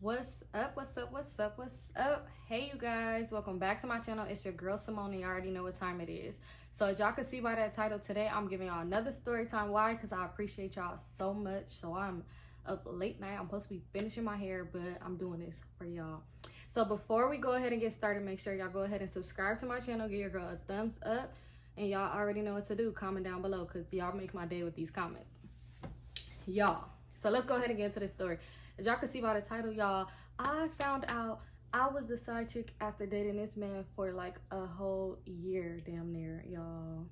What's up? What's up? What's up? What's up? Hey, you guys, welcome back to my channel. It's your girl Simone. You already know what time it is. So as y'all can see by that title, today I'm giving y'all another story time. Why? Because I appreciate y'all so much. So I'm up late night. I'm supposed to be finishing my hair, but I'm doing this for y'all. So before we go ahead and get started, make sure y'all go ahead and subscribe to my channel. Give your girl a thumbs up. And y'all already know what to do. Comment down below because y'all make my day with these comments. Y'all. So let's go ahead and get into this story. As y'all can see by the title, y'all, I found out I was the side chick after dating this man for like a whole year, damn near, y'all.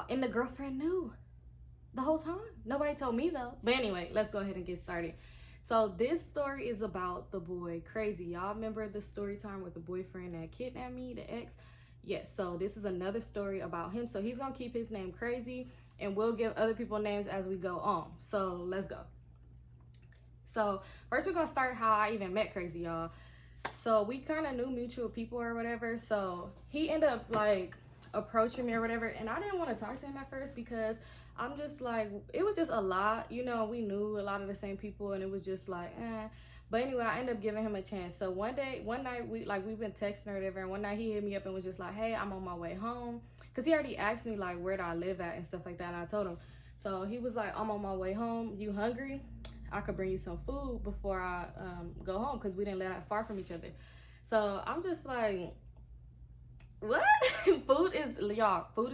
And the girlfriend knew the whole time. Nobody told me though. But anyway, let's go ahead and get started. So this story is about the boy Crazy. Y'all remember the story time with the boyfriend that kidnapped me, the ex? Yes, so this is another story about him. So he's gonna keep his name Crazy, and we'll give other people names as we go on. So let's go. So first we're gonna start how I even met Crazy, y'all. So we kind of knew mutual people or whatever. So he ended up like approaching me or whatever, and I didn't want to talk to him at first because I'm just like, it was just a lot, you know. We knew a lot of the same people, and it was just like, But anyway, I ended up giving him a chance. So one night, we've been texting or whatever, and one night he hit me up and was just like, hey, I'm on my way home. Because he already asked me, like, where do I live at and stuff like that, and I told him. So he was like, I'm on my way home. You hungry? I could bring you some food before I go home, because we didn't live that far from each other. So I'm just like, what? Food is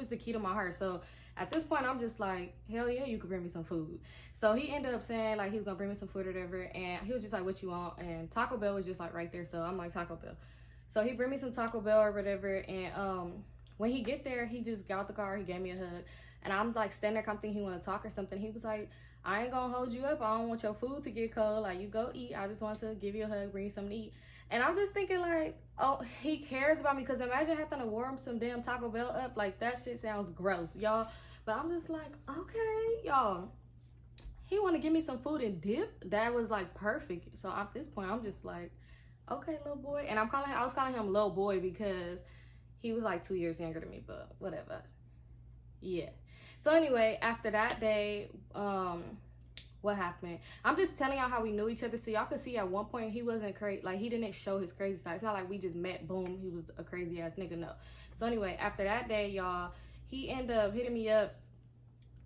the key to my heart. So at this point, I'm just like, hell yeah, you could bring me some food. So he ended up saying like he was gonna bring me some food or whatever, and he was just like, what you want? And Taco Bell was just like right there. So I'm like, Taco Bell. So he bring me some Taco Bell or whatever, and when he get there, he just got out the car, he gave me a hug, and I'm like standing there, I'm thinking he want to talk or something. He was like, I ain't gonna hold you up, I don't want your food to get cold, like you go eat, I just want to give you a hug, bring you something to eat. And I'm just thinking like, oh, he cares about me, because imagine having to warm some damn Taco Bell up, like that shit sounds gross, y'all. But I'm just like, okay, y'all, he want to give me some food and dip. That was like perfect. So at this point, I'm just like, okay, little boy. And I was calling him little boy because he was like 2 years younger than me, but whatever. Yeah. So anyway, after that day, what happened? I'm just telling y'all how we knew each other. So y'all could see at one point he wasn't crazy. Like he didn't show his crazy side. It's not like we just met, boom, he was a crazy ass nigga. No. So anyway, after that day, y'all, he ended up hitting me up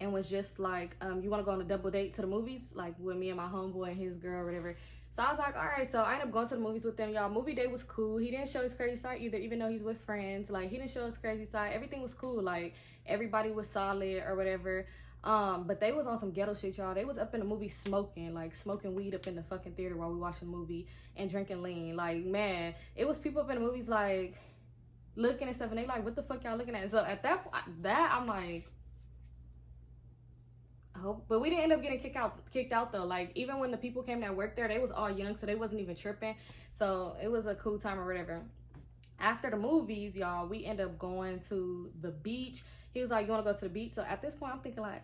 and was just like, you want to go on a double date to the movies? Like with me and my homeboy and his girl or whatever. So I was like, all right. So I ended up going to the movies with them, y'all. Movie day was cool. He didn't show his crazy side either, even though he's with friends. Like he didn't show his crazy side. Everything was cool. Like everybody was solid or whatever. But they was on some ghetto shit, y'all. They was up in the movie smoking weed up in the fucking theater while we watching the movie and drinking lean. Like, man, it was people up in the movies like looking and stuff, and they like, what the fuck y'all looking at? So at that I'm like, oh, but we didn't end up getting kicked out though. Like even when the people came that worked there, they was all young, so they wasn't even tripping. So it was a cool time or whatever. After the movies, y'all, we end up going to the beach. He was like, you want to go to the beach? So at this point, I'm thinking like,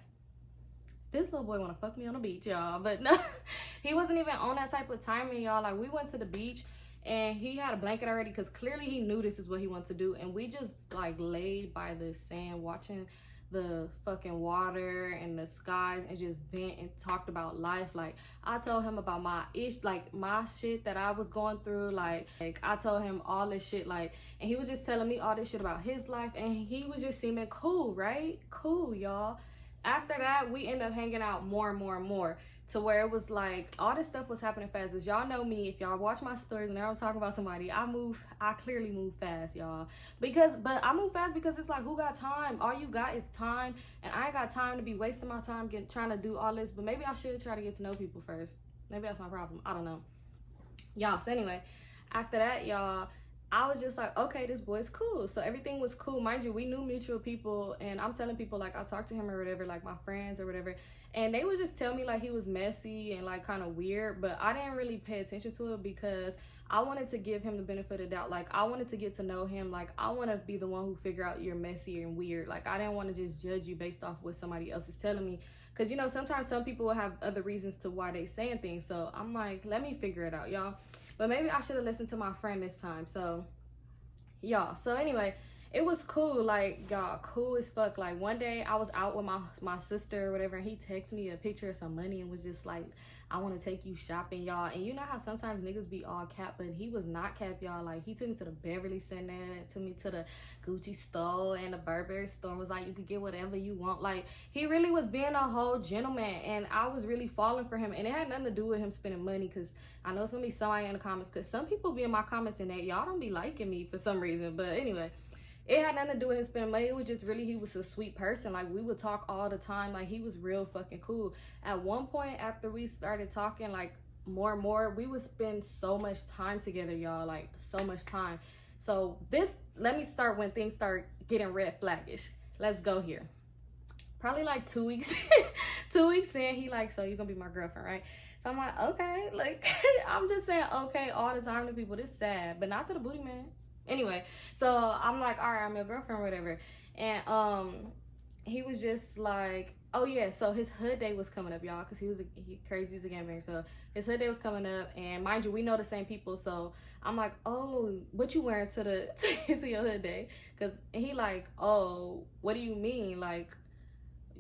this little boy want to fuck me on the beach, y'all. But no, he wasn't even on that type of timing, y'all. Like we went to the beach and he had a blanket already, because clearly he knew this is what he wanted to do. And we just like laid by the sand watching the fucking water and the skies and just vent and talked about life. Like I told him about my shit that I was going through. Like I told him all this shit, like, and he was just telling me all this shit about his life, and he was just seeming cool, right? Cool, y'all. After that, we ended up hanging out more and more and more, to where it was like all this stuff was happening fast. As y'all know me, if y'all watch my stories and I'm talking about somebody, I clearly move fast, y'all. But I move fast because it's like, who got time? All you got is time, and I ain't got time to be wasting my time trying to do all this. But maybe I should try to get to know people first. Maybe that's my problem. I don't know, y'all. So anyway, after that, y'all, I was just like, okay, this boy's cool. So everything was cool. Mind you, we knew mutual people, and I'm telling people like I talked to him or whatever, like my friends or whatever, and they would just tell me like he was messy and like kind of weird, but I didn't really pay attention to it because I wanted to give him the benefit of the doubt. Like I wanted to get to know him. Like I want to be the one who figure out you're messy and weird. Like I didn't want to just judge you based off what somebody else is telling me, because you know sometimes some people will have other reasons to why they saying things. So I'm like, let me figure it out, y'all. But maybe I should have listened to my friend this time. So y'all, so anyway, it was cool, like, y'all, cool as fuck. Like, one day I was out with my sister or whatever, and he texted me a picture of some money and was just like, I want to take you shopping, y'all. And you know how sometimes niggas be all cap, but he was not cap, y'all. Like, he took me to the Beverly Center, took me to the Gucci store and the Burberry store, and was like, you could get whatever you want. Like, he really was being a whole gentleman, and I was really falling for him. And it had nothing to do with him spending money, because I know it's gonna be somebody in the comments, because some people be in my comments and that y'all don't be liking me for some reason. But anyway, it had nothing to do with him spending money. It was just really, he was a sweet person. Like, we would talk all the time. Like, he was real fucking cool. At one point, after we started talking, like, more and more, we would spend so much time together, y'all. Like, so much time. So let me start when things start getting red flaggish. Let's go here. Probably like 2 weeks. 2 weeks in, he like, so you gonna be my girlfriend, right? So I'm like, okay. Like, I'm just saying okay all the time to people. This sad, but not to the booty man. Anyway, so I'm like, all right, I'm your girlfriend or whatever. And he was just like, oh yeah, so his hood day was coming up, y'all, because he crazy as a gangbanger. So his hood day was coming up, and mind you, we know the same people. So I'm like, oh, what you wearing to your hood day? Because he like, oh, what do you mean? Like,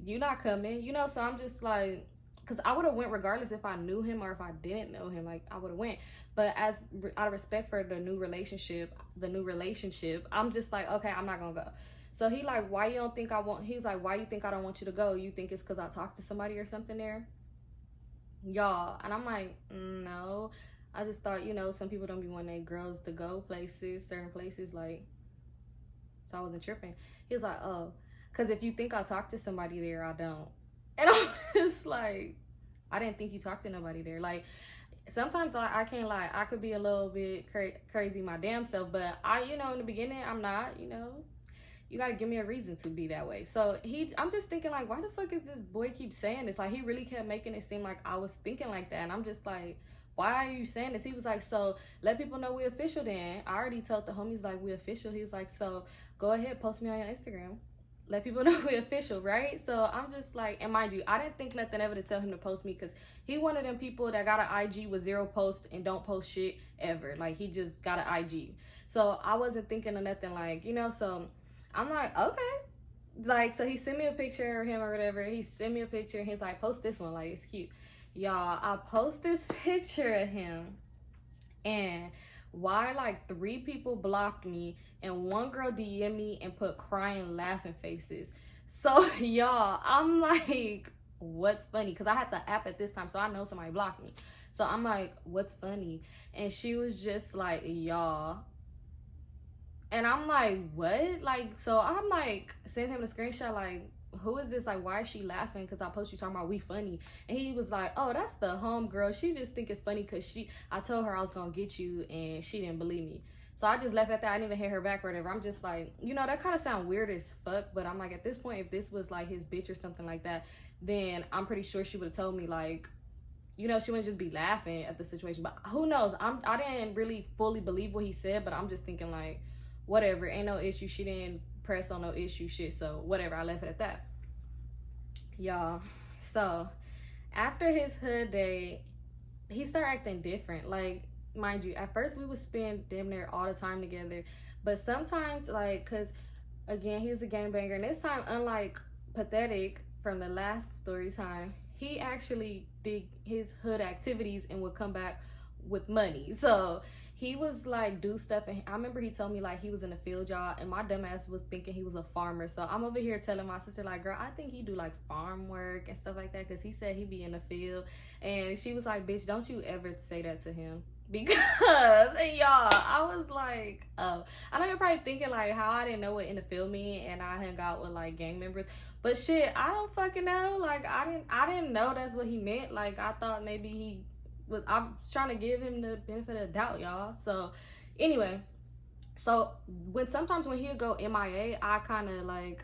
you not coming, you know? So I'm just like, because I would have went regardless if I knew him or if I didn't know him. Like, I would have went. But out of respect for the new relationship, I'm just like, okay, I'm not gonna go. So he like, why you don't think I want, he's like, why you think I don't want you to go? You think it's because I talked to somebody or something there? Y'all. And I'm like, no. I just thought, you know, some people don't be wanting their girls to go places, certain places, like, so I wasn't tripping. He was like, oh, because if you think I talked to somebody there, I don't. And I'm just like, I didn't think you talked to nobody there. Like, sometimes I can't lie, I could be a little bit crazy my damn self, but you know, in the beginning, I'm not, you know, you gotta give me a reason to be that way. So I'm just thinking like, why the fuck is this boy keep saying this? Like, he really kept making it seem like I was thinking like that. And I'm just like, why are you saying this? He was like, so let people know we official then. I already told the homies like we official. He was like, so go ahead, post me on your Instagram. Let people know we official, right? So I'm just like, and mind you, I didn't think nothing ever to tell him to post me, because he one of them people that got an IG with 0 posts and don't post shit ever. Like, he just got an IG. So I wasn't thinking of nothing, like, you know. So I'm like, okay. Like, so he sent me a picture of him or whatever. He sent me a picture and he's like, post this one, like, it's cute. Y'all, I post this picture of him, and why like 3 people blocked me and 1 girl DM me and put crying laughing faces. So y'all, I'm like, what's funny? Because I had the app at this time, so I know somebody blocked me. So I'm like, what's funny? And she was just like, y'all. And I'm like, what? Like, so I'm like, sending him a screenshot like, who is this? Like, why is she laughing? Because I post you talking about we funny. And he was like, oh, that's the home girl. She just think it's funny because I told her I was going to get you and she didn't believe me. So I just left at that. I didn't even hit her back or whatever. I'm just like, you know, that kind of sound weird as fuck. But I'm like, at this point, if this was like his bitch or something like that, then I'm pretty sure she would have told me, like, you know, she wouldn't just be laughing at the situation. But who knows? I didn't really fully believe what he said, but I'm just thinking like, whatever, ain't no issue. She didn't press on no issue shit, so whatever, I left it at that. Y'all, so after his hood day, he started acting different. Like, mind you, at first we would spend damn near all the time together, but sometimes, like, because again, he's a gangbanger, and this time, unlike Pathetic from the last story time, he actually did his hood activities and would come back with money. So he was like do stuff, and I remember he told me like he was in the field, y'all, and my dumb ass was thinking he was a farmer. So I'm over here telling my sister like, girl, I think he do like farm work and stuff like that, because he said he be in the field. And she was like, bitch, don't you ever say that to him, because y'all, I was like, oh, I know you're probably thinking like how I didn't know what in the field mean and I hung out with like gang members, but shit, I don't fucking know. Like, I didn't know that's what he meant. Like, I thought maybe I'm trying to give him the benefit of the doubt, y'all. So anyway, so sometimes when he would go MIA, I kind of like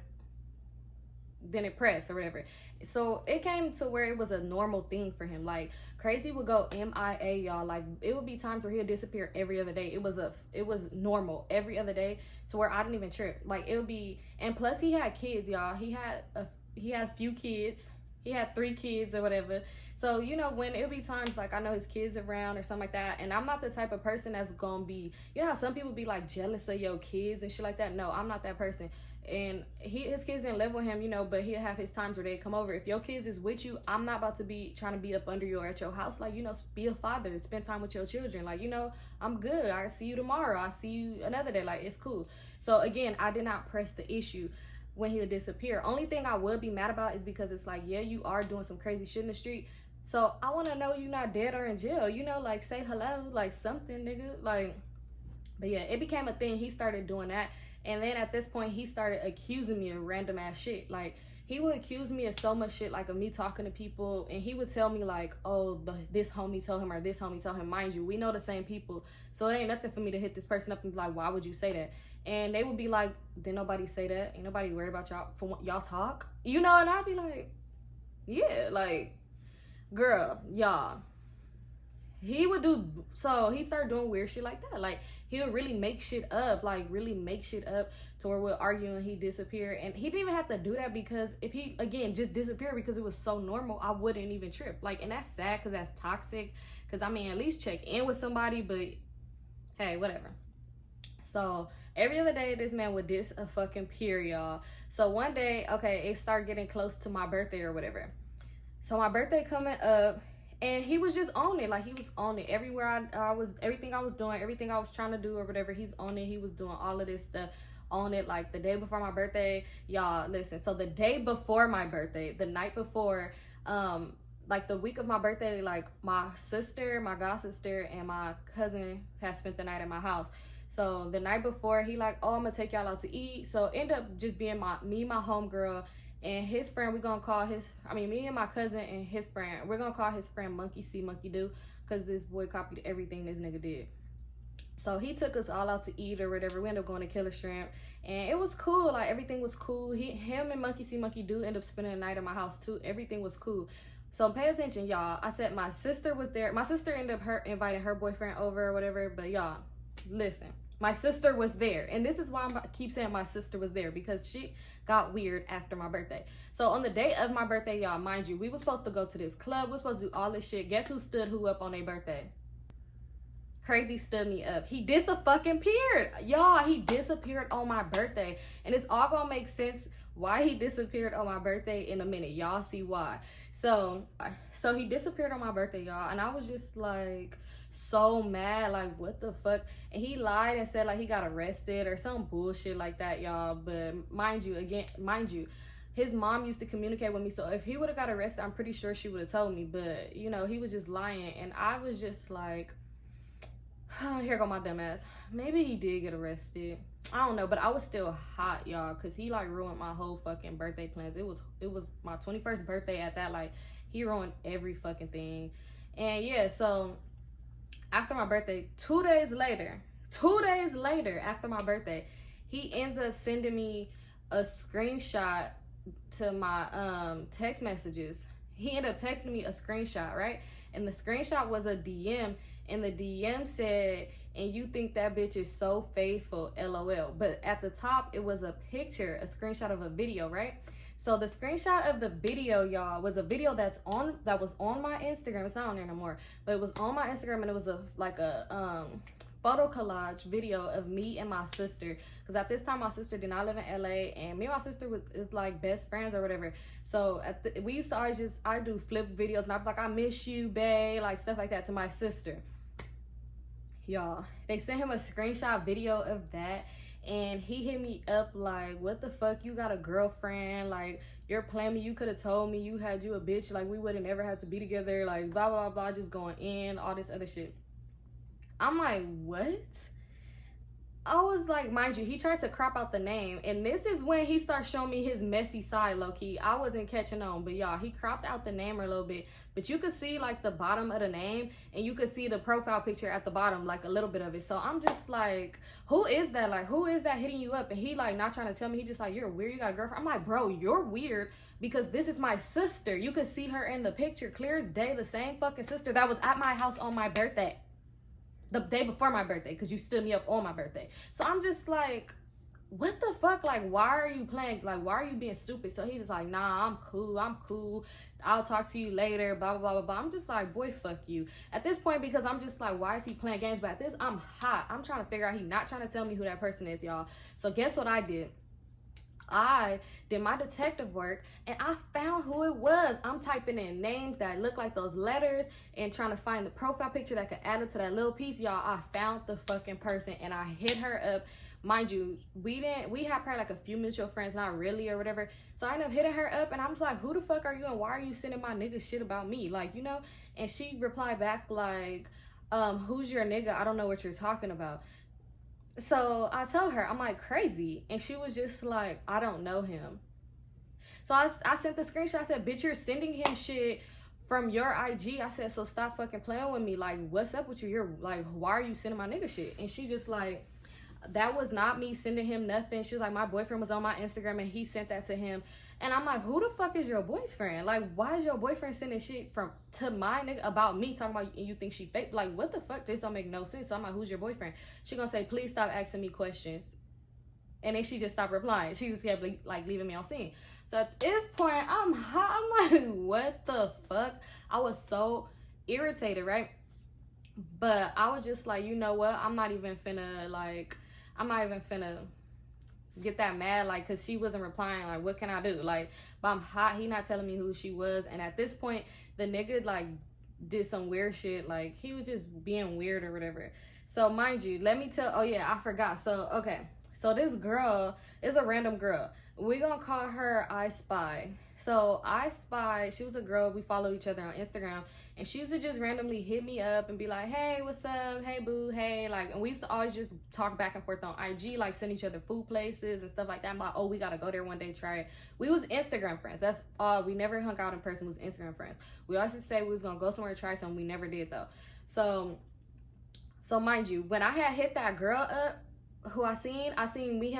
didn't press or whatever. So it came to where it was a normal thing for him. Like, Crazy would go MIA, y'all. Like, it would be times where he'll disappear every other day. It was normal every other day, to where I didn't even trip. Like, it would be, and plus he had kids, y'all. He had a few kids. He had 3 kids or whatever. So, you know, when it'll be times like I know his kids around or something like that, and I'm not the type of person that's gonna be, you know how some people be like jealous of your kids and shit like that. No, I'm not that person. And his kids didn't live with him, you know, but he'll have his times where they come over. If your kids is with you, I'm not about to be trying to be up under you or at your house. Like, you know, be a father, spend time with your children. Like, you know, I'm good. I see you tomorrow. I see you another day. Like, it's cool. So again, I did not press the issue when he would disappear. Only thing I would be mad about is because it's like, yeah, you are doing some crazy shit in the street. So I want to know you're not dead or in jail, you know, like say hello, like something, nigga. Like, but yeah, it became a thing. He started doing that. And then at this point, he started accusing me of random ass shit. Like, he would accuse me of so much shit, like of me talking to people. And he would tell me like, oh, this homie told him or this homie told him. Mind you, we know the same people. So it ain't nothing for me to hit this person up and be like, why would you say that? And they would be like, didn't nobody say that? Ain't nobody worried about y'all for what y'all talk? You know, and I'd be like, yeah, like, girl, y'all. He would do, so he started doing weird shit like that. Like, he would really make shit up, like really make shit up to where we'll argue and he disappear. And he didn't even have to do that, because if he, again, just disappeared because it was so normal, I wouldn't even trip. Like, and that's sad because that's toxic. Because, I mean, at least check in with somebody, but hey, whatever. So every other day, this man would disappear, y'all. So one day, okay, it started getting close to my birthday or whatever. So my birthday coming up, and he was just on it. Like, he was on it everywhere. I was, everything I was doing, everything I was trying to do or whatever, he's on it. He was doing all of this stuff on it. Like, the day before my birthday, y'all, listen. So the day before my birthday, the night before, like the week of my birthday, like my sister, my god sister, and my cousin had spent the night at my house. So the night before, he like, oh, I'm gonna take y'all out to eat. So end up just being my homegirl, and his friend. We're gonna call his, I mean, me and my cousin and his friend, we're gonna call his friend Monkey See, Monkey Do, because this boy copied everything this nigga did. So he took us all out to eat or whatever. We ended up going to Killer Shrimp, and it was cool. Like, everything was cool. Him and Monkey See, Monkey Do end up spending the night at my house too. Everything was cool. So pay attention, y'all. I said my sister was there. My sister ended up inviting her boyfriend over or whatever. But y'all, listen. My sister was there, and this is why I keep saying my sister was there, because she got weird after my birthday. So on the day of my birthday, y'all, mind you, we were supposed to go to this club. We're supposed to do all this shit. Guess who stood who up on their birthday? Crazy stood me up. He disappeared, y'all. He disappeared on my birthday, and it's all gonna make sense why he disappeared on my birthday in a minute. Y'all see why. So he disappeared on my birthday, y'all, and I was just like so mad, like what the fuck. And he lied and said like he got arrested or some bullshit like that, y'all. But mind you, his mom used to communicate with me, so if he would have got arrested, I'm pretty sure she would have told me. But you know, he was just lying, and I was just like, oh, here go my dumb ass. Maybe he did get arrested, I don't know, but I was still hot, y'all, because he like ruined my whole fucking birthday plans. It was my 21st birthday at that. Like, he ruined every fucking thing. And yeah, so after my birthday, 2 days later after my birthday, he ends up sending me a screenshot to my text messages. He ended up texting me a screenshot, right? And the screenshot was a DM, and the DM said, and you think that bitch is so faithful, LOL. But at the top, it was a picture, a screenshot of a video, right? So the screenshot of the video, y'all, was a video that was on my Instagram. It's not on there no more, but it was on my Instagram, and it was a photo collage video of me and my sister. Because at this time, my sister did not live in LA, and me and my sister is like best friends or whatever. So we used to always I do flip videos, and I'd be like, I miss you, bae, like stuff like that to my sister. Y'all, they sent him a screenshot video of that, and he hit me up like, what the fuck, you got a girlfriend, like, you're playing me, you could have told me you had you a bitch, like, we would have never had to be together, like, blah blah blah, just going in, all this other shit. I'm like, what? I was like, mind you, he tried to crop out the name, and this is when he starts showing me his messy side, low-key. I wasn't catching on, but y'all, he cropped out the name a little bit, but you could see like the bottom of the name, and you could see the profile picture at the bottom, like a little bit of it. So I'm just like, who is that? Like, who is that hitting you up? And he like not trying to tell me. He just like, you're weird, you got a girlfriend. I'm like, bro, you're weird, because this is my sister. You could see her in the picture clear as day, the same fucking sister that was at my house on my birthday. The day before my birthday, because you stood me up on my birthday. So I'm just like, what the fuck? Like, why are you playing? Like, why are you being stupid? So he's just like, nah, I'm cool. I'll talk to you later, blah, blah, blah, blah, blah. I'm just like, boy, fuck you. At this point, because I'm just like, why is he playing games? But at this, I'm hot. I'm trying to figure out, he not trying to tell me who that person is, y'all. So guess what I did? I did my detective work and I found who it was. I'm typing in names that look like those letters and trying to find the profile picture that could add it to that little piece. Y'all, I found the fucking person and I hit her up. Mind you, we had probably like a few mutual friends, not really or whatever. So I ended up hitting her up and I'm just like, who the fuck are you and why are you sending my nigga shit about me? Like, you know? And she replied back like, who's your nigga? I don't know what you're talking about. So I told her, I'm like, crazy. And she was just like, I don't know him. So I sent the screenshot. I said, bitch, you're sending him shit from your IG. I said, so stop fucking playing with me. Like, what's up with you? You're like, why are you sending my nigga shit? And she just like, that was not me sending him nothing. She was like, my boyfriend was on my Instagram and he sent that to him. And I'm like, who the fuck is your boyfriend? Like, why is your boyfriend sending shit to my nigga about me, talking about you think she fake? Like, what the fuck? This don't make no sense. So I'm like, who's your boyfriend? She gonna say, please stop asking me questions. And then she just stopped replying. She just kept like leaving me on scene. So at this point, I'm like, what the fuck? I was so irritated, right? But I was just like, you know what? I'm not even finna get that mad, like, because she wasn't replying. Like, what can I do? Like, but I'm hot. He not telling me who she was. And at this point, the nigga like did some weird shit. Like, he was just being weird or whatever. So mind you, let me tell, oh yeah, I forgot. So okay, so this girl is a random girl. We're gonna call her I Spy. So I Spy, she was a girl, we followed each other on Instagram, and she used to just randomly hit me up and be like, hey, what's up? Hey, boo, hey. Like, and we used to always just talk back and forth on IG, like send each other food places and stuff like that. I'm like, oh, we gotta go there one day, try it. We was Instagram friends. That's all. We never hung out in person, we was Instagram friends. We always just say we was gonna go somewhere and try something. We never did though. So mind you, when I had hit that girl up, who I seen me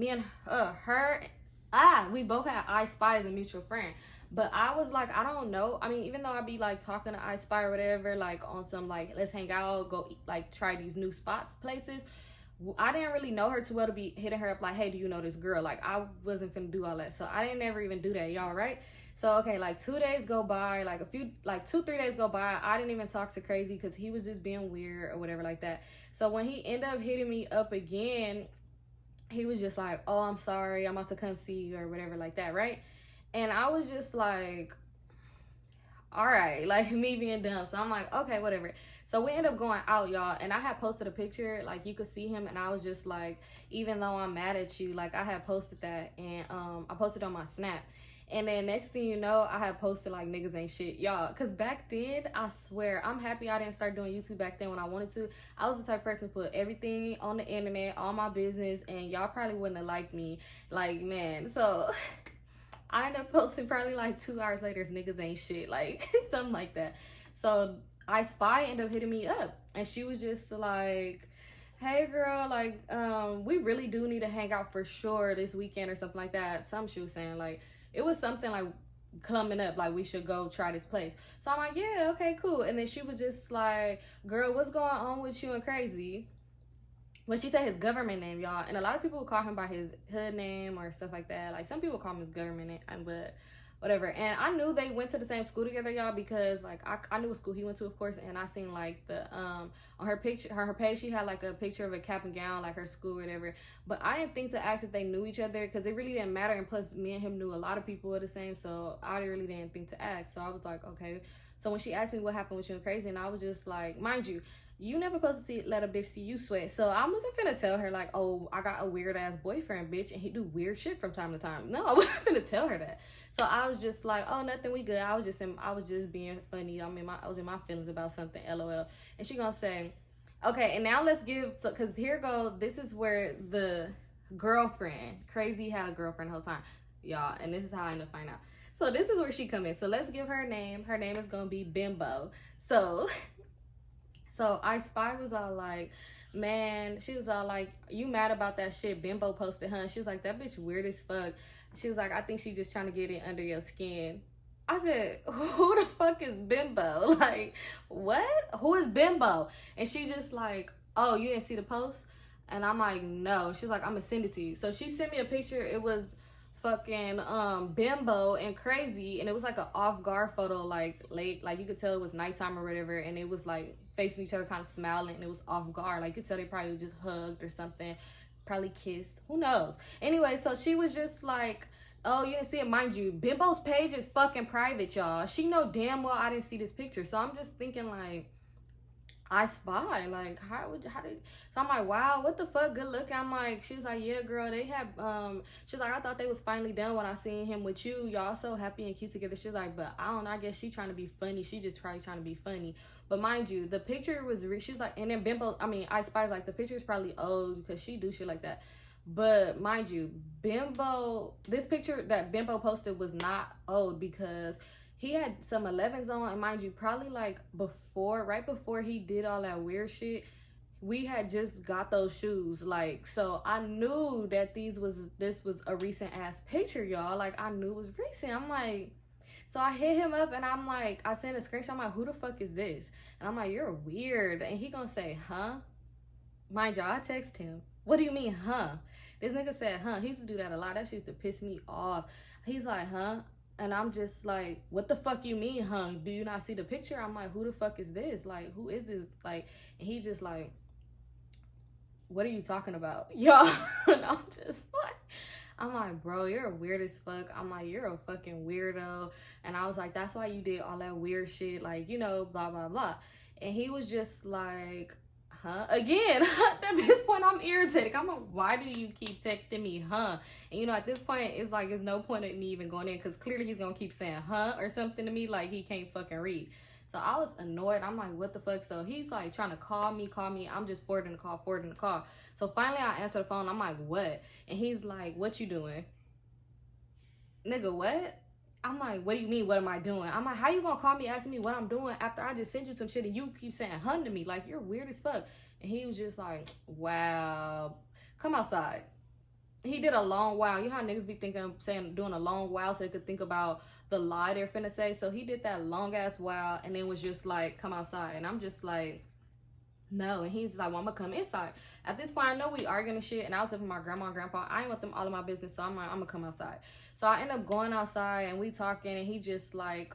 and her, we both had I Spy as a mutual friend. But I was like, I don't know. I mean, even though I'd be like talking to I Spy or whatever, like on some like, let's hang out, go eat, like try these new spots, places. I didn't really know her too well to be hitting her up like, hey, do you know this girl? Like, I wasn't finna do all that. So I didn't ever even do that, y'all, right? So, okay, like 2 days go by, like 2-3 days go by. I didn't even talk to Crazy because he was just being weird or whatever like that. So when he ended up hitting me up again, he was just like, oh, I'm sorry, I'm about to come see you or whatever like that, right? And I was just like, all right, like me being dumb. So I'm like, okay, whatever. So we ended up going out, y'all, and I had posted a picture, like you could see him, and I was just like, even though I'm mad at you, like I had posted that, and I posted on my Snap. And then next thing you know, I had posted like niggas ain't shit, y'all. Because back then, I swear, I'm happy I didn't start doing YouTube back then when I wanted to. I was the type of person to put everything on the internet, all my business, and y'all probably wouldn't have liked me. Like, man, so I ended up posting probably like 2 hours later, niggas ain't shit, like something like that. So I Spy ended up hitting me up, and she was just like, hey girl, like we really do need to hang out for sure this weekend or something like that. Something she was saying, like it was something like coming up, like we should go try this place. So I'm like, yeah, okay, cool. And then she was just like, girl, what's going on with you and Crazy? When she said his government name, y'all, and a lot of people call him by his hood name or stuff like that. Like some people call him his government name, but whatever. And I knew they went to the same school together, y'all, because like I knew what school he went to, of course. And I seen like the on her picture, her page, she had like a picture of a cap and gown, like her school or whatever. But I didn't think to ask if they knew each other because it really didn't matter. And plus me and him knew a lot of people were the same, so I really didn't think to ask. So I was like, okay. So when she asked me what happened with you and Crazy, and I was just like, mind you never supposed to let a bitch see you sweat. So I wasn't finna tell her like, oh, I got a weird ass boyfriend, bitch, and he do weird shit from time to time. No, I wasn't finna tell her that. So I was just like, oh, nothing, we good. I was just being funny. I was in my feelings about something, LOL. And she gonna say, okay, and now let's give, so because here go, this is where the girlfriend, Crazy had a girlfriend the whole time, y'all, and this is how I end up finding out. So this is where she come in. So let's give her name. Her name is gonna be Bimbo. So I Spy was all like, man, she was all like, you mad about that shit Bimbo posted, huh? She was like, that bitch weird as fuck. She was like, I think she just trying to get it under your skin. I said, who the fuck is Bimbo? Like, what? Who is Bimbo? And she just like, oh, you didn't see the post? And I'm like, no. She's like, I'm gonna send it to you. So she sent me a picture. It was fucking Bimbo and Crazy, and it was like an off-guard photo, like late, like you could tell it was nighttime or whatever, and it was like facing each other, kind of smiling, and it was off guard. Like you could tell they probably just hugged or something, probably kissed, who knows. Anyway, so she was just like, oh, you didn't see it. Mind you, Bimbo's page is fucking private, y'all. She know damn well I didn't see this picture. So I'm just thinking, like, I spy. Like, how did, so I'm like, wow, what the fuck, good looking. I'm like, she was like, yeah, girl, they had, she's like, I thought they was finally done when I seen him with you. Y'all so happy and cute together. She's like, but I don't know, I guess she trying to be funny. She just probably trying to be funny. But mind you, the picture was, she's like, and then Bimbo, I mean, I spy, like, the picture is probably old because she do shit like that. But mind you, Bimbo, this picture that Bimbo posted was not old because he had some 11s on, and mind you, probably like right before he did all that weird shit, we had just got those shoes. Like, so I knew that this was a recent ass picture, y'all. Like, I knew it was recent. I'm like, so I hit him up and I'm like, I sent a screenshot. I'm like, who the fuck is this? And I'm like, you're weird. And he gonna say, huh? Mind y'all, I text him, what do you mean, huh? This nigga said, huh? He used to do that a lot. That shit used to piss me off. He's like, huh? And I'm just like, what the fuck you mean, huh? Do you not see the picture? I'm like, who the fuck is this? Like, who is this? Like, and he's just like, what are you talking about? Y'all, and I'm like, bro, you're weird as fuck. I'm like, you're a fucking weirdo. And I was like, that's why you did all that weird shit. Like, you know, blah, blah, blah. And he was just like, huh? Again, at this point, I'm irritated. I'm like, why do you keep texting me, huh? And, you know, at this point, it's like, there's no point in me even going in because clearly he's going to keep saying, huh? Or something to me like he can't fucking read. So I was annoyed. I'm like, what the fuck? So he's like trying to call me. I'm just forwarding the call. So finally I answer the phone. I'm like, what? And he's like, what you doing? Nigga, what? I'm like, what do you mean, what am I doing? I'm like, how you gonna call me asking me what I'm doing after I just sent you some shit and you keep saying hun to me? Like, you're weird as fuck. And he was just like, wow, come outside. He did a long wow. You know how niggas be doing a long wow so they could think about the lie they're finna say? So he did that long ass wow and then was just like, come outside. And I'm just like, no. And he's just like, well, I'm gonna come inside. At this point, I know we arguing and shit, and I was with my grandma and grandpa. I ain't want them all in my business, so I'm like, I'm gonna come outside. So I end up going outside and we talking, and he just like,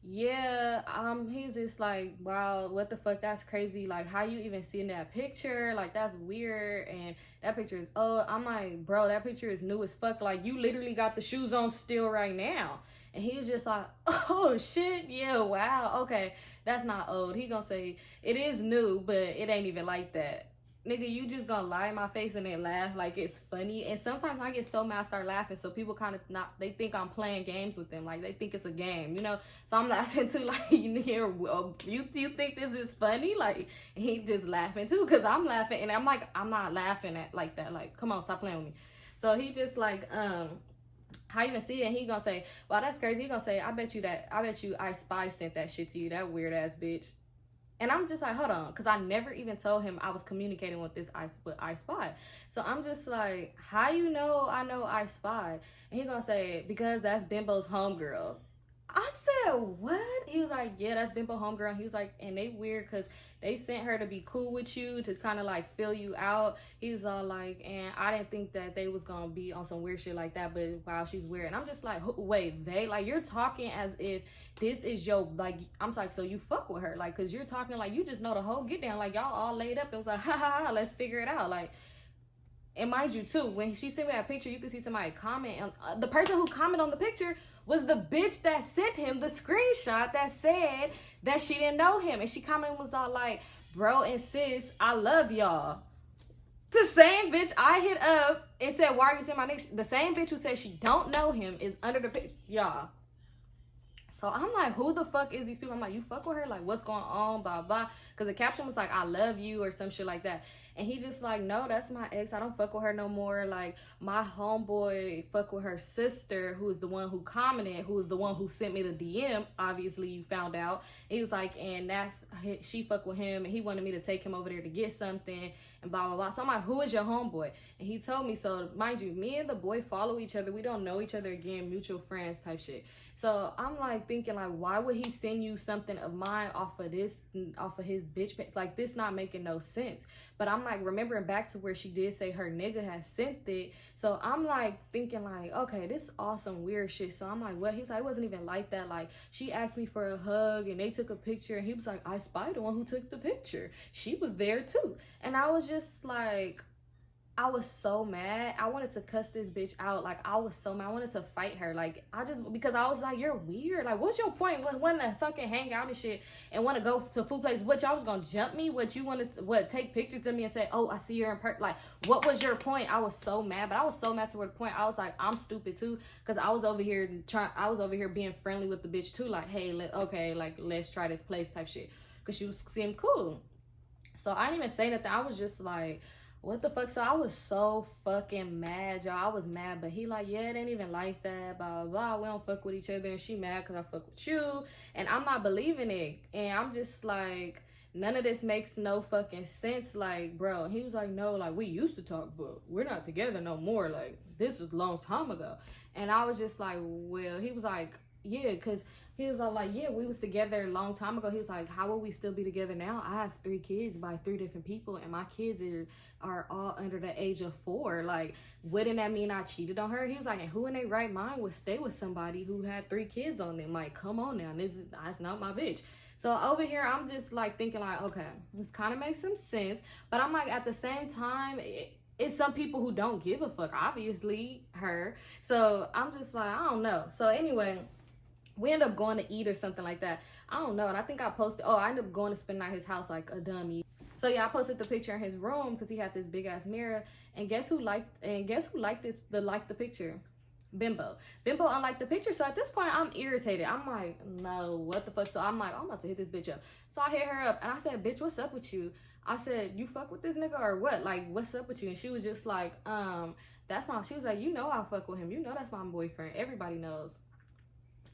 he's just like, wow, what the fuck, that's crazy. Like, how you even seeing that picture? Like, that's weird. And that picture is old. I'm like, bro, that picture is new as fuck. Like, you literally got the shoes on still right now. And he was just like, oh shit, yeah, wow, okay, that's not old. He gonna say, it is new, but it ain't even like that. Nigga, you just gonna lie in my face and then laugh like it's funny. And sometimes I get so mad I start laughing, so people kind of they think I'm playing games with them. Like, they think it's a game, you know? So I'm laughing too, like, you think this is funny? Like, he just laughing too, because I'm laughing. And I'm like, I'm not laughing at like that. Like, come on, stop playing with me. So he just like, how you even see it? And he gonna say, well, that's crazy. He gonna say, I bet you I Spy sent that shit to you, that weird ass bitch. And I'm just like, hold on, because I never even told him I was communicating with I Spy. So I'm just like, how you know I know I Spy? And he gonna say, because that's Bimbo's homegirl. I said, what? He was like, yeah, that's Bimbo homegirl. He was like, and they weird because they sent her to be cool with you, to kind of like fill you out. He was all like, and I didn't think that they was gonna be on some weird shit like that, but wow, she's weird. And I'm just like, wait, they, like, you're talking as if this is your, like, I'm like, so you fuck with her, like, because you're talking like you just know the whole get down, like y'all all laid up. It was like, ha ha ha, let's figure it out. Like, and mind you too, when she sent me that picture, you could see somebody comment, and the person who commented on the picture was the bitch that sent him the screenshot that said that she didn't know him. And she commented, was all like, bro and sis, I love y'all. The same bitch I hit up and said, why are you saying my name? The same bitch who said she don't know him is under the picture, y'all. So I'm like, who the fuck is these people? I'm like, you fuck with her? Like, what's going on? Blah, blah. Because the caption was like, I love you or some shit like that. And he just like, no, that's my ex. I don't fuck with her no more. Like, my homeboy fuck with her sister, who is the one who commented, who is the one who sent me the DM. Obviously, you found out. He was like, and she fuck with him, and he wanted me to take him over there to get something, and blah, blah, blah. So I'm like, who is your homeboy? And he told me. So mind you, me and the boy follow each other. We don't know each other again, mutual friends type shit. So I'm like, like thinking like, why would he send you something of mine off of his bitch page? Like, this not making no sense. But I'm like remembering back to where she did say her nigga had sent it. So I'm like thinking like, okay, this is awesome weird shit. So I'm like, what? He's like, it wasn't even like that. Like, she asked me for a hug and they took a picture, and he was like, I spied the one who took the picture. She was there too. And I was just like, I was so mad. I wanted to cuss this bitch out. Like, I was so mad. I wanted to fight her. Like, because I was like, you're weird. Like, what's your point? Want to fucking hang out and shit and want to go to food places? What, y'all was gonna jump me? What, you wanted to, take pictures of me and say, oh, I see her in person? Like, what was your point? I was so mad. But I was so mad to the point I was like, I'm stupid too. Because I was over here being friendly with the bitch too. Like, hey, let's try this place type shit. Because she seemed cool. So I didn't even say nothing. I was just like, what the fuck? So I was so fucking mad, y'all. I was mad, but he like, yeah, it ain't even like that, blah, blah, blah. We don't fuck with each other, and she mad because I fuck with you, and I'm not believing it. And I'm just like, none of this makes no fucking sense. Like, bro, he was like, no, like, we used to talk, but we're not together no more. Like, this was a long time ago. And I was just like, well, he was like, yeah, because he was all like, yeah, we was together a long time ago. He was like, how will we still be together now? I have 3 kids by 3 different people, and my kids are all under the age of 4. Like, wouldn't that mean I cheated on her? He was like, and who in their right mind would stay with somebody who had 3 kids on them? Like, come on now, that's not my bitch. So over here, I'm just like thinking like, okay, this kind of makes some sense. But I'm like, at the same time, it's some people who don't give a fuck, obviously, her. So I'm just like, I don't know. So anyway, we end up going to eat or something like that. I don't know. And I think I posted, I ended up going to spend the night at his house like a dummy. So yeah, I posted the picture in his room because he had this big ass mirror. And guess who liked the picture? Bimbo. Bimbo unliked the picture. So at this point, I'm irritated. I'm like, no, what the fuck? So I'm like, I'm about to hit this bitch up. So I hit her up and I said, bitch, what's up with you? I said, you fuck with this nigga or what? Like, what's up with you? And she was just like, she was like, you know I fuck with him. You know that's my boyfriend. Everybody knows.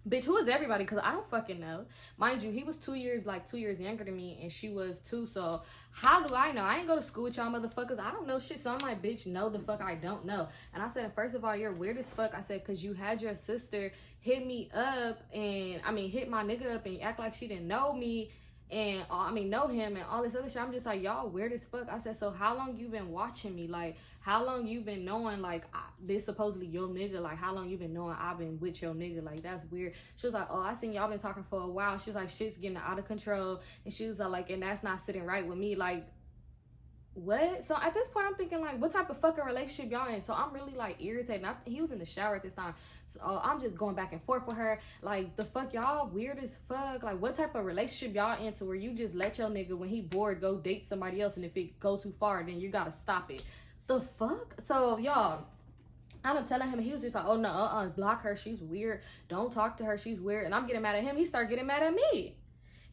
Bitch, who is everybody? Because I don't fucking know. Mind you, he was 2 years younger than me, and she was 2. So how do I know? I ain't go to school with y'all motherfuckers. I don't know shit. So I'm like, bitch, no the fuck I don't know. And I said, first of all, you're weird as fuck. I said, because you had your sister hit me up and, hit my nigga up and act like she didn't know me and, know him and all this other shit. I'm just like, y'all weird as fuck. I said, so how long you been watching me? Like, how long you been knowing, like, this supposedly your nigga? Like, how long you been knowing I've been with your nigga? Like, that's weird. She was like, oh, I seen y'all been talking for a while. She was like, shit's getting out of control. And she was like, and that's not sitting right with me. Like, what? So at this point, I'm thinking, like, what type of fucking relationship y'all in? So I'm really, like, irritated. He was in the shower at this time. So I'm just going back and forth with her. Like, the fuck, y'all weird as fuck. Like, what type of relationship y'all into where you just let your nigga, when he bored, go date somebody else, and if it goes too far, then you gotta stop it. The fuck? So, y'all, I'm telling him, he was just like, oh, no, block her. She's weird. Don't talk to her. She's weird. And I'm getting mad at him. He started getting mad at me.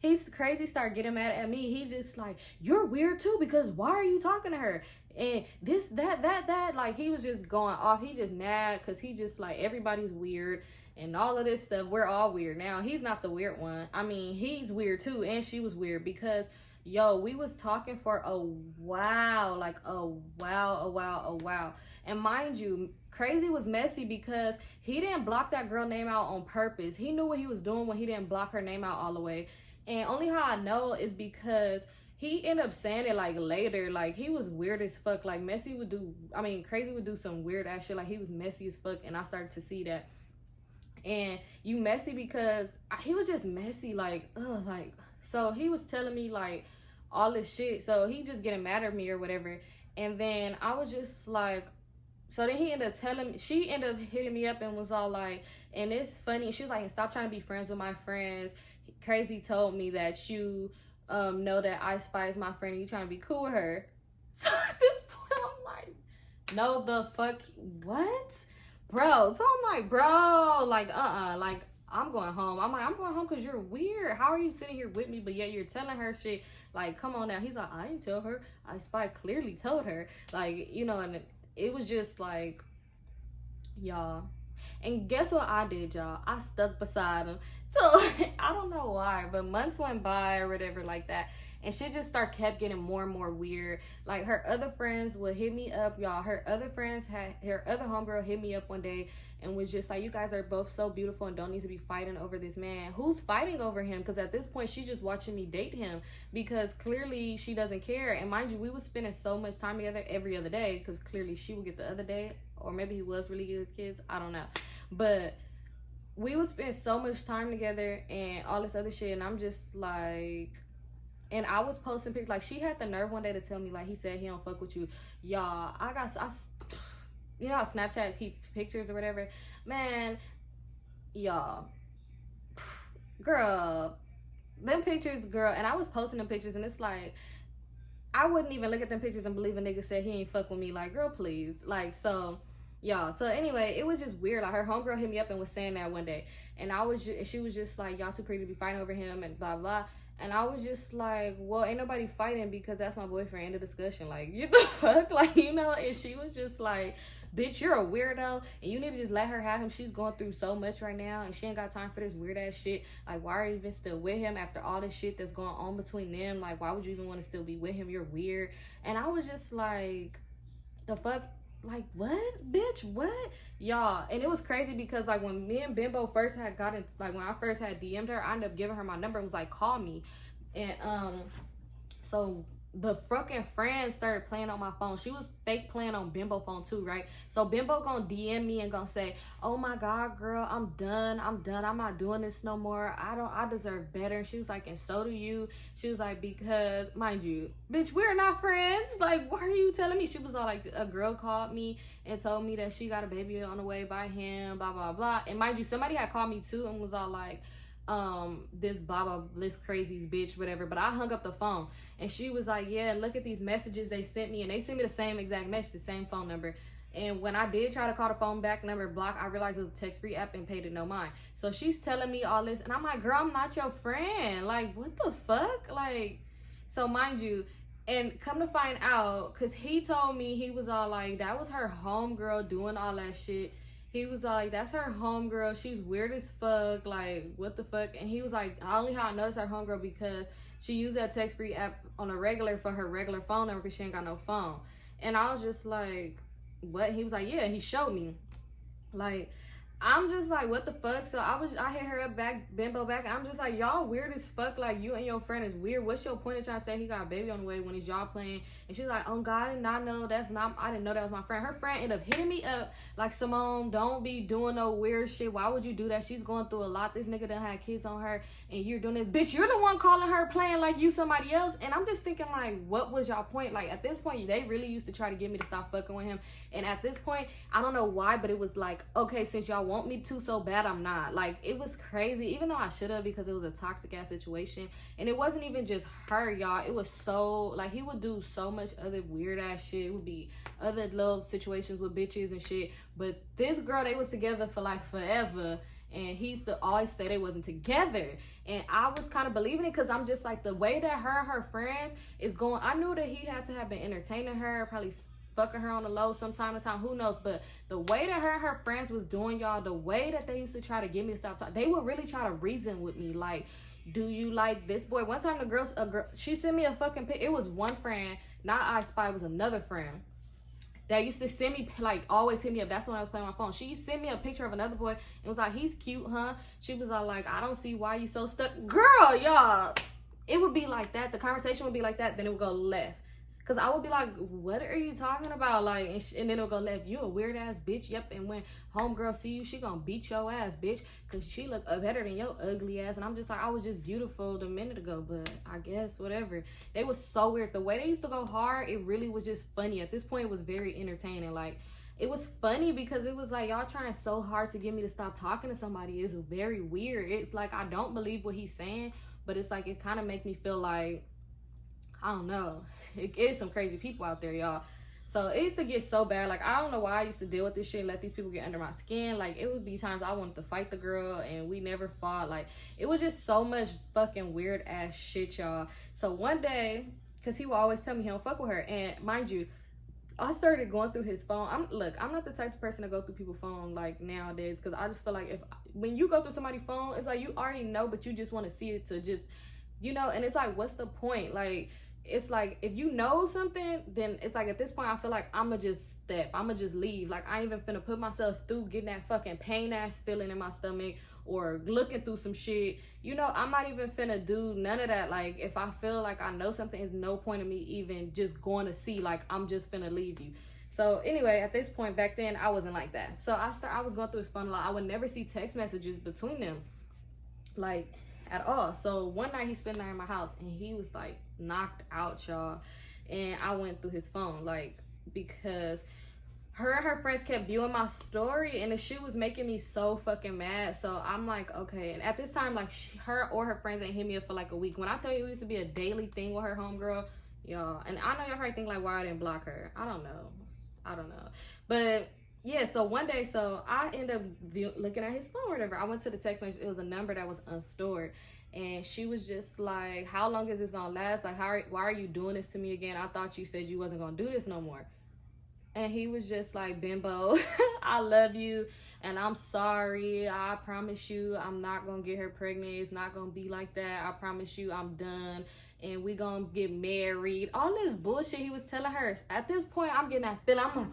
He's crazy, start getting mad at me. He's just like, you're weird too, because why are you talking to her? And this, that. Like, he was just going off. He just mad because he just like, everybody's weird and all of this stuff. We're all weird. Now, he's not the weird one. He's weird too. And she was weird because, yo, we was talking for a while. Like, a while. And mind you, crazy was messy because he didn't block that girl name out on purpose. He knew what he was doing when he didn't block her name out all the way. And only how I know is because he ended up saying it like later. Like, he was weird as fuck. Like, Crazy would do some weird ass shit. Like, he was messy as fuck, and I started to see that. And you messy because he was just messy. Like, ugh, like, so he was telling me like all this shit. So he just getting mad at me or whatever. And then I was just like, so then she ended up hitting me up and was all like, and it's funny. She was like, stop trying to be friends with my friends. Crazy told me that you know that I spies my friend and you trying to be cool with her. So at this point, I'm like, no the fuck, what? Bro, so I'm like, bro, like, like, I'm going home. I'm like, I'm going home because you're weird. How are you sitting here with me, but yet you're telling her shit? Like, come on now. He's like, I didn't tell her. I spy clearly told her. Like, you know, and it was just like, y'all. And guess what I did, y'all? I stuck beside him. So I don't know why, but months went by or whatever like that, and shit just kept getting more and more weird. Like, her other friends would hit me up, y'all. Her other homegirl hit me up one day and was just like, you guys are both so beautiful and don't need to be fighting over this man. Who's fighting over him? Because at this point, she's just watching me date him, because clearly she doesn't care. And mind you, we was spending so much time together every other day, because clearly she would get the other day, or maybe he was really good with kids. I don't know. But we would spend so much time together and all this other shit, and I'm just like, and I was posting pictures. Like, she had the nerve one day to tell me, like, he said he don't fuck with you. Y'all, you know how Snapchat keep pictures or whatever? Man, y'all, girl, them pictures, girl, and I was posting them pictures, and it's like, I wouldn't even look at them pictures and believe a nigga said he ain't fuck with me. Like, girl, please. Like, so, y'all, so anyway, it was just weird. Like, her homegirl hit me up and was saying that one day, and she was just like, y'all too pretty to be fighting over him and blah blah. And I was just like, well, ain't nobody fighting because that's my boyfriend. End of discussion. Like, you the fuck? Like, you know? And she was just like, bitch, you're a weirdo, and you need to just let her have him. She's going through so much right now, and she ain't got time for this weird ass shit. Like, why are you even still with him after all this shit that's going on between them? Like, why would you even want to still be with him? You're weird. And I was just like, the fuck? Like, what, bitch, what, y'all? And it was crazy because, like, when me and Bimbo first had gotten, like, when I first had DM'd her, I ended up giving her my number and was like, call me. And so the fucking friend started playing on my phone. She was fake playing on Bimbo phone too, right? So Bimbo gonna DM me and gonna say, oh my god, girl, I'm done, I'm not doing this no more. I deserve better. And she was like, and so do you. She was like, because, mind you, bitch, we're not friends. Like, why are you telling me? She was all like, a girl called me and told me that she got a baby on the way by him, blah blah blah. And mind you, somebody had called me too and was all like, this blah blah this crazy bitch, whatever. But I hung up the phone, and she was like, yeah, look at these messages they sent me. And they sent me the same exact message, the same phone number. And when I did try to call the phone back number block, I realized it was a text-free app and paid it no mind. So she's telling me all this, and I'm like, girl, I'm not your friend. Like, what the fuck? Like, so mind you, and come to find out, because he told me, he was all like, that was her homegirl doing all that shit. He was like, that's her homegirl. She's weird as fuck. Like, what the fuck? And he was like, only how I noticed her homegirl because she used that text-free app on a regular for her regular phone number because she ain't got no phone. And I was just like, what? He was like, yeah, he showed me. Like, I'm just like, what the fuck? So I hit her up back, Bimbo back, and I'm just like, y'all weird as fuck. Like, you and your friend is weird. What's your point of trying to say he got a baby on the way when it's y'all playing? And she's like, oh god, I did not know I didn't know that was my friend. Her friend ended up hitting me up like, Simone, don't be doing no weird shit. Why would you do that? She's going through a lot. This nigga done had kids on her, and you're doing this. Bitch, you're the one calling her playing like you somebody else. And I'm just thinking, like, what was y'all point? Like, at this point, they really used to try to get me to stop fucking with him. And at this point, I don't know why, but it was like, okay, since y'all want me to so bad, I'm not. Like, it was crazy, even though I should have, because it was a toxic ass situation. And it wasn't even just her, y'all. It was so, like, he would do so much other weird ass shit. It would be other little situations with bitches and shit. But this girl, they was together for like forever, and he used to always say they wasn't together. And I was kind of believing it, because I'm just like, the way that her friends is going, I knew that he had to have been entertaining her, probably fucking her on the low some time to time, who knows. But the way that her friends was doing, y'all, the way that they used to try to get me to stop talking, they would really try to reason with me, like, do you like this boy? One time a girl, she sent me a fucking pic. It was one friend, not I Spy, it was another friend that used to send me, like, always hit me up. That's when I was playing my phone. She sent me a picture of another boy and was like, he's cute, huh? She was all like, I don't see why you so stuck. Girl, y'all, it would be like that. The conversation would be like that, then it would go left. Because I would be like, what are you talking about? Like, and then it'll go left. You a weird ass bitch. Yep. And when homegirl see you, she gonna beat your ass, bitch. Because she look better than your ugly ass. And I'm just like, I was just beautiful a minute ago. But I guess, whatever. They was so weird. The way they used to go hard, it really was just funny. At this point, it was very entertaining. Like, it was funny because it was like, y'all trying so hard to get me to stop talking to somebody. It's very weird. It's like, I don't believe what he's saying. But it's like, it kind of make me feel like, I don't know. It is some crazy people out there, y'all. So it used to get so bad. Like, I don't know why I used to deal with this shit and let these people get under my skin. Like, it would be times I wanted to fight the girl and we never fought. Like, it was just so much fucking weird ass shit, y'all. So one day, because he would always tell me he don't fuck with her. And mind you, I started going through his phone. I'm not the type of person to go through people's phone like nowadays, because I just feel like when you go through somebody's phone, it's like you already know, but you just want to see it to just, you know, and it's like, what's the point? Like, it's like, if you know something, then it's like, at this point, I feel like I'ma just leave. Like, I ain't even finna put myself through getting that fucking pain ass feeling in my stomach or looking through some shit. You know, I'm not even finna do none of that. Like, if I feel like I know something, is no point of me even just going to see. Like, I'm just finna leave you. So anyway, at this point, back then, I wasn't like that. So I was going through his phone a lot. I would never see text messages between them, like, at all. So one night he spent there in my house and he was like knocked out, y'all. And I went through his phone, like, because her and her friends kept viewing my story, and the shit was making me so fucking mad. So I'm like, okay. And at this time, like, her or her friends ain't hit me up for like a week. When I tell you, it used to be a daily thing with her homegirl, y'all. And I know y'all probably think like, why I didn't block her. I don't know. But yeah, so one day, so I ended up looking at his phone or whatever. I went to the text message. It was a number that was unstored. And she was just like, how long is this gonna last? Like, why are you doing this to me again? I thought you said you wasn't gonna do this no more. And he was just like, Bimbo, I love you and I'm sorry. I promise you I'm not gonna get her pregnant. It's not gonna be like that. I promise you I'm done and we gonna get married. All this bullshit he was telling her. At this point, I'm getting that feeling. I'm like,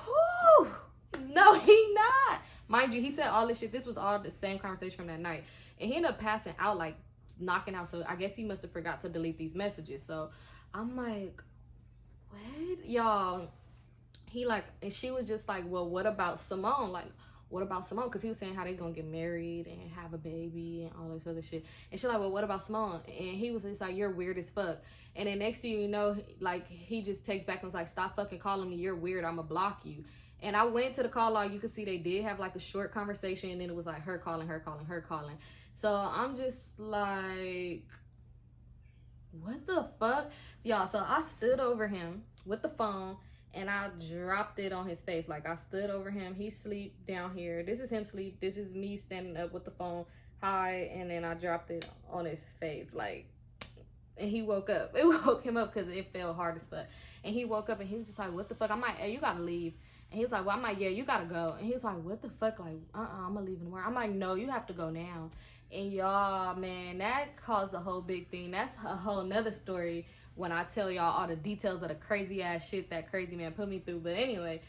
whew, no, he not. Mind you, he said all this shit. This was all the same conversation from that night. And he ended up passing out, like knocking out. So I guess he must have forgot to delete these messages. So I'm like, what? Y'all, he like, and she was just like, well, what about Simone? Like, what about Simone? Because he was saying how they gonna get married and have a baby and all this other shit. And she's like, well, what about Simone? And he was just like, you're weird as fuck. And then next thing you know, like, he just takes back and was like, stop fucking calling me. You're weird. I'ma block you. And I went to the call log. You could see they did have like a short conversation. And then it was like her calling. So I'm just like, what the fuck? Y'all, so I stood over him with the phone. And I dropped it on his face. Like, I stood over him. He sleep down here. This is him sleep. This is me standing up with the phone high. And then I dropped it on his face. Like, and he woke up. It woke him up because it fell hard as fuck. And he woke up and he was just like, what the fuck? I'm like, hey, you gotta leave. And he was like, well, I'm like, yeah, you gotta go. And he was like, what the fuck? Like, I'm gonna leave in the morning. I'm like, no, you have to go now. And y'all, man, that caused a whole big thing. That's a whole nother story when I tell y'all all the details of the crazy ass shit that crazy man put me through. But anyway,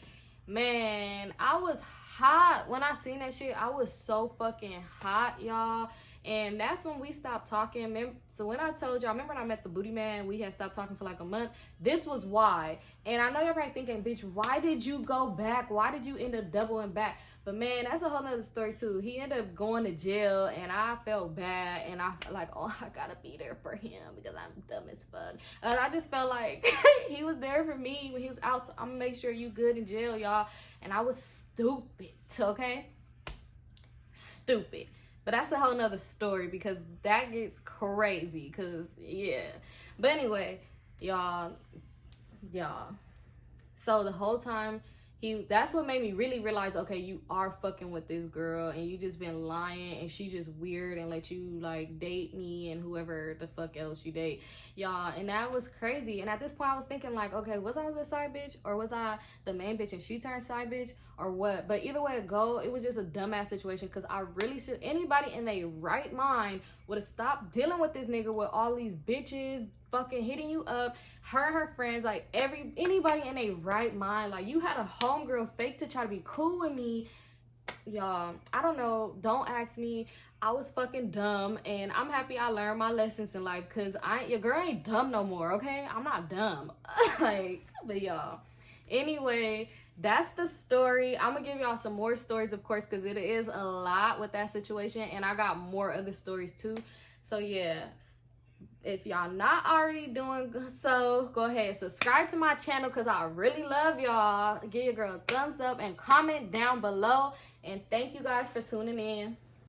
man, I was hot when I seen that shit. I was so fucking hot, y'all. And that's when we stopped talking. So when I told y'all, remember when I met the booty man, we had stopped talking for like a month. This was why. And I know y'all probably thinking, bitch, why did you go back? Why did you end up doubling back? But man, that's a whole nother story too. He ended up going to jail and I felt bad. And I felt like, oh, I gotta be there for him because I'm dumb as fuck. And I just felt like he was there for me when he was out. So I'm gonna make sure you good in jail, y'all. And I was stupid, okay? Stupid. But that's a whole nother story because that gets crazy. Because, yeah. But anyway, y'all. So the whole time, that's what made me really realize, okay, you are fucking with this girl. And you just been lying. And she just weird and let you, like, date me and whoever the fuck else you date. Y'all. And that was crazy. And at this point, I was thinking, like, okay, was I the side bitch? Or was I the main bitch and she turned side bitch? Or what? But either way it go, it was just a dumbass situation because I really should. Anybody in their right mind would have stopped dealing with this nigga with all these bitches fucking hitting you up, her and her friends, like anybody in their right mind. Like, you had a homegirl fake to try to be cool with me. Y'all, I don't know. Don't ask me. I was fucking dumb, and I'm happy I learned my lessons in life because your girl ain't dumb no more, okay? I'm not dumb. Like, but y'all. Anyway, that's the story. I'm gonna give y'all some more stories, of course, because it is a lot with that situation, and I got more other stories too. So yeah, if y'all not already doing so, go ahead, subscribe to my channel because I really love y'all. Give your girl a thumbs up and comment down below, and thank you guys for tuning in.